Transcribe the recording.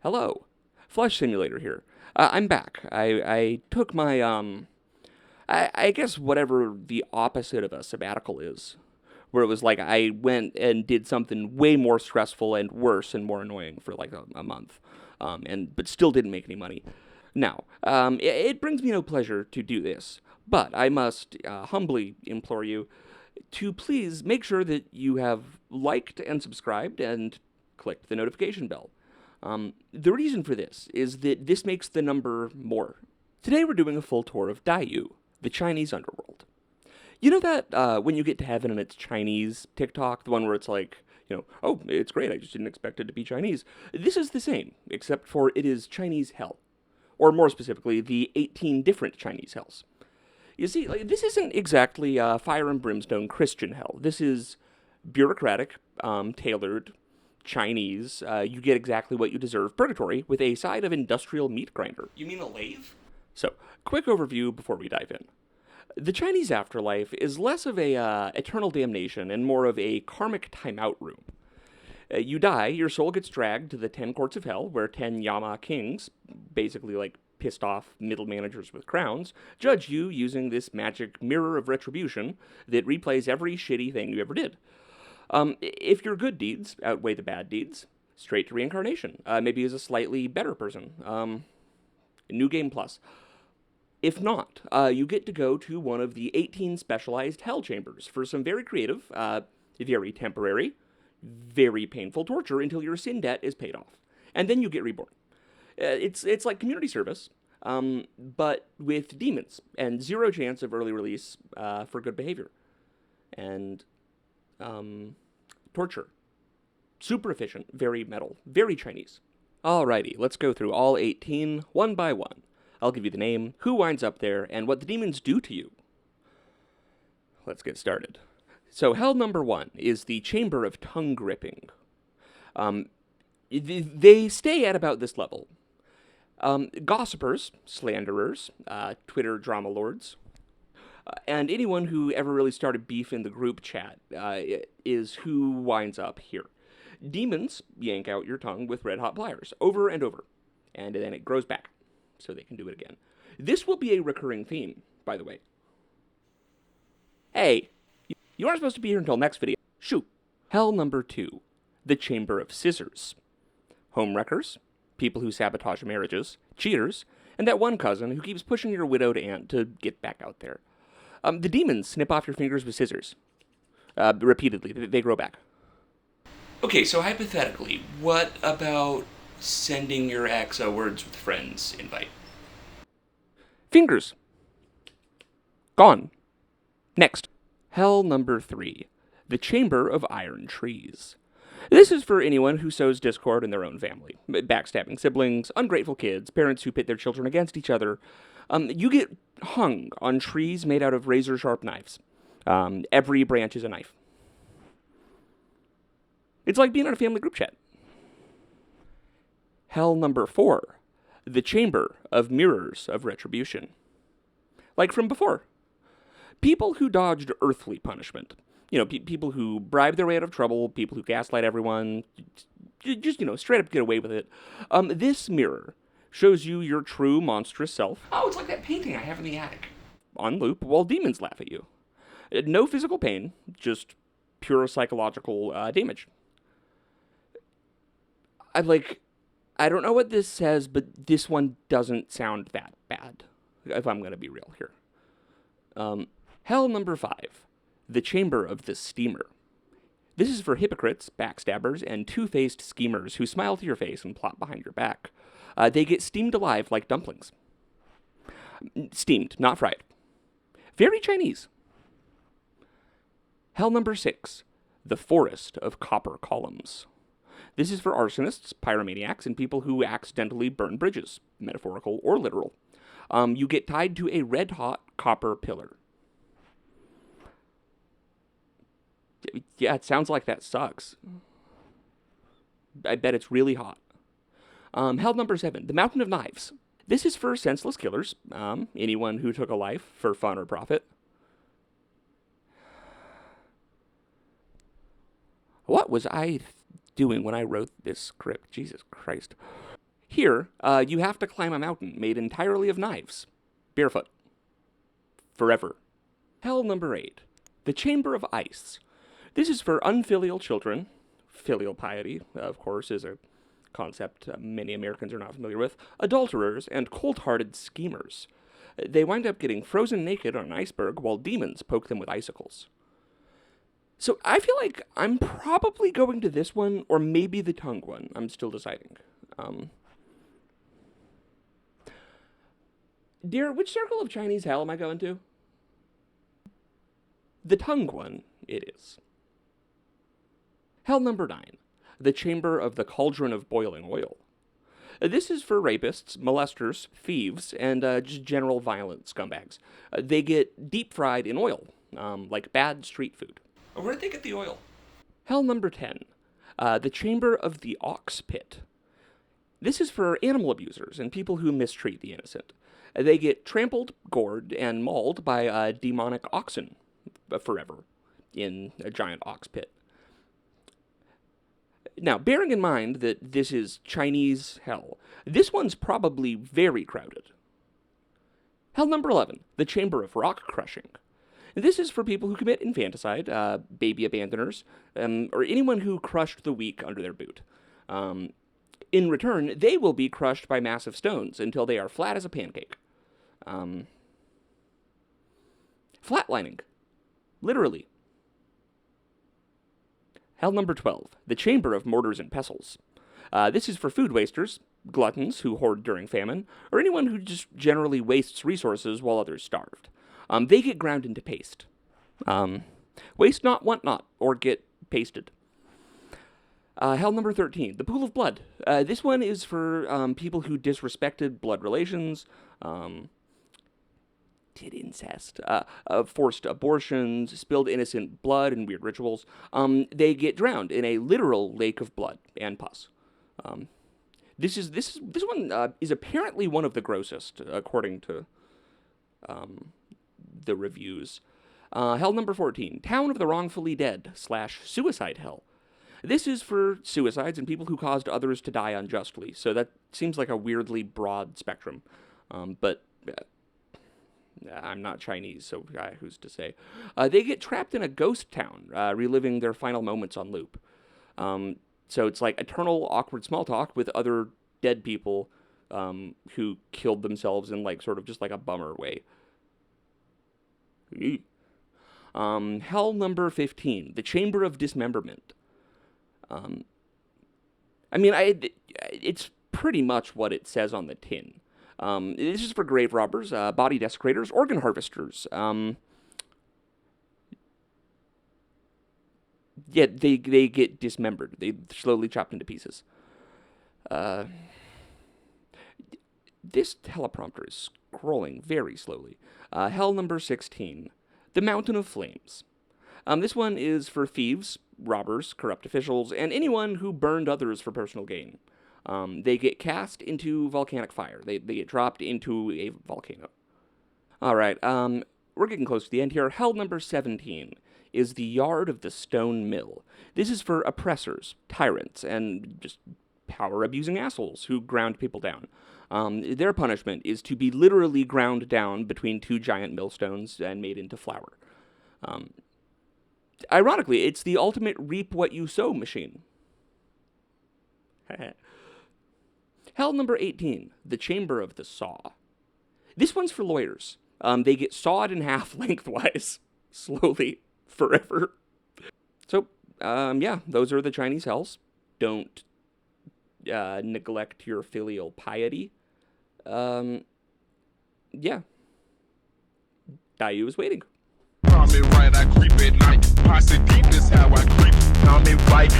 Hello, Flesh Simulator here. I'm back. I took my I guess whatever the opposite of a sabbatical is, where it was like I went and did something way more stressful and worse and more annoying for like a month, and but still didn't make any money. Now, it brings me no pleasure to do this, but I must humbly implore you to please make sure that you have liked and subscribed and clicked the notification bell. The reason for this is that this makes the number more. Today we're doing a full tour of Daiyu, the Chinese underworld. You know that when you get to heaven and it's Chinese TikTok, the one where it's like, oh, it's great, I just didn't expect it to be Chinese. This is the same, except for it is Chinese hell. Or more specifically, the 18 different Chinese hells. You see, like, this isn't exactly fire and brimstone Christian hell. This is bureaucratic, tailored, Chinese. You get exactly what you deserve purgatory with a side of industrial meat grinder. You mean a lathe? So, quick overview before we dive in. The Chinese afterlife is less of a eternal damnation and more of a karmic timeout room. You die, your soul gets dragged to the 10 courts of hell, where 10 Yama kings, basically like pissed off middle managers with crowns, judge you using this magic mirror of retribution that replays every shitty thing you ever did. If your good deeds outweigh the bad deeds, straight to reincarnation, maybe as a slightly better person. New Game Plus. If not, you get to go to one of the 18 specialized hell chambers for some very creative, very temporary, very painful torture until your sin debt is paid off. And then you get reborn. It's like community service, but with demons and zero chance of early release for good behavior. And torture. Super efficient, very metal, very Chinese. Alrighty, let's go through all 18 one by one. I'll give you the name, who winds up there, and what the demons do to you. Let's get started. So hell number 1 is the Chamber of Tongue Gripping. They stay at about this level. Gossipers, slanderers, Twitter drama lords, and anyone who ever really started beef in the group chat is who winds up here. Demons yank out your tongue with red-hot pliers, over and over, and then it grows back, so they can do it again. This will be a recurring theme, by the way. Hey, you aren't supposed to be here until next video. Shoot. Hell number 2, the Chamber of Scissors. Homewreckers, people who sabotage marriages, cheaters, and that one cousin who keeps pushing your widowed aunt to get back out there. The demons snip off your fingers with scissors. Repeatedly. They grow back. Okay, so hypothetically, what about sending your ex a Words with Friends invite? Fingers. Gone. Next. Hell number 3. The Chamber of Iron Trees. This is for anyone who sows discord in their own family. Backstabbing siblings, ungrateful kids, parents who pit their children against each other. You get hung on trees made out of razor-sharp knives. Every branch is a knife. It's like being in a family group chat. Hell number 4. The Chamber of Mirrors of Retribution. Like from before. People who dodged earthly punishment. People who bribe their way out of trouble, people who gaslight everyone, just, straight up get away with it. This mirror shows you your true monstrous self. Oh, it's like that painting I have in the attic. On loop while demons laugh at you. No physical pain, just pure psychological damage. I don't know what this says, but this one doesn't sound that bad, if I'm going to be real here. Hell number 5. The Chamber of the Steamer. This is for hypocrites, backstabbers, and two-faced schemers who smile to your face and plot behind your back. They get steamed alive like dumplings. Steamed, not fried. Very Chinese. Hell number 6. The Forest of Copper Columns. This is for arsonists, pyromaniacs, and people who accidentally burn bridges, metaphorical or literal. You get tied to a red-hot copper pillar. Yeah, it sounds like that sucks. I bet it's really hot. Hell number 7, the Mountain of Knives. This is for senseless killers, anyone who took a life for fun or profit. What was I doing when I wrote this script? Jesus Christ. Here, you have to climb a mountain made entirely of knives, barefoot, forever. Hell number 8, the Chamber of Ice. This is for unfilial children. Filial piety, of course, is a concept many Americans are not familiar with. Adulterers and cold-hearted schemers. They wind up getting frozen naked on an iceberg while demons poke them with icicles. So I feel like I'm probably going to this one, or maybe the tongue one. I'm still deciding. Dear, which circle of Chinese hell am I going to? The tongue one, it is. Hell number 9, the Chamber of the Cauldron of Boiling Oil. This is for rapists, molesters, thieves, and just general violent scumbags. They get deep fried in oil, like bad street food. Where did they get the oil? Hell number 10, the Chamber of the Ox Pit. This is for animal abusers and people who mistreat the innocent. They get trampled, gored, and mauled by demonic oxen forever in a giant ox pit. Now, bearing in mind that this is Chinese hell, this one's probably very crowded. Hell number 11, the Chamber of Rock Crushing. This is for people who commit infanticide, baby abandoners, or anyone who crushed the weak under their boot. In return, they will be crushed by massive stones until they are flat as a pancake. Flatlining. Literally. Hell number 12, the Chamber of Mortars and Pestles. This is for food wasters, gluttons who hoard during famine, or anyone who just generally wastes resources while others starved. They get ground into paste. Waste not, want not, or get pasted. Hell number 13, the Pool of Blood. This one is for people who disrespected blood relations, did incest, forced abortions, spilled innocent blood, and weird rituals. They get drowned in a literal lake of blood and pus. This one is apparently one of the grossest, according to the reviews. Hell number 14, Town of the Wrongfully Dead / Suicide Hell. This is for suicides and people who caused others to die unjustly, so that seems like a weirdly broad spectrum. But I'm not Chinese, so who's to say? They get trapped in a ghost town, reliving their final moments on loop. So it's like eternal awkward small talk with other dead people who killed themselves in like sort of just like a bummer way. Hell number 15, the Chamber of Dismemberment. It's pretty much what it says on the tin. This is for grave robbers, body desecrators, organ harvesters. They get dismembered. They slowly chopped into pieces. This teleprompter is scrolling very slowly. Hell number 16, the Mountain of Flames. This one is for thieves, robbers, corrupt officials, and anyone who burned others for personal gain. They get cast into volcanic fire. They get dropped into a volcano. All right, we're getting close to the end here. Hell number 17 is the Yard of the Stone Mill. This is for oppressors, tyrants, and just power-abusing assholes who ground people down. Their punishment is to be literally ground down between two giant millstones and made into flour. Ironically, it's the ultimate reap-what-you-sow machine. Hell number 18, the Chamber of the Saw. This one's for lawyers. They get sawed in half lengthwise, slowly, forever. So, those are the Chinese hells. Don't neglect your filial piety. Dayu is waiting. Call me right, I creep at night. Posse deep is how I creep. Call me right.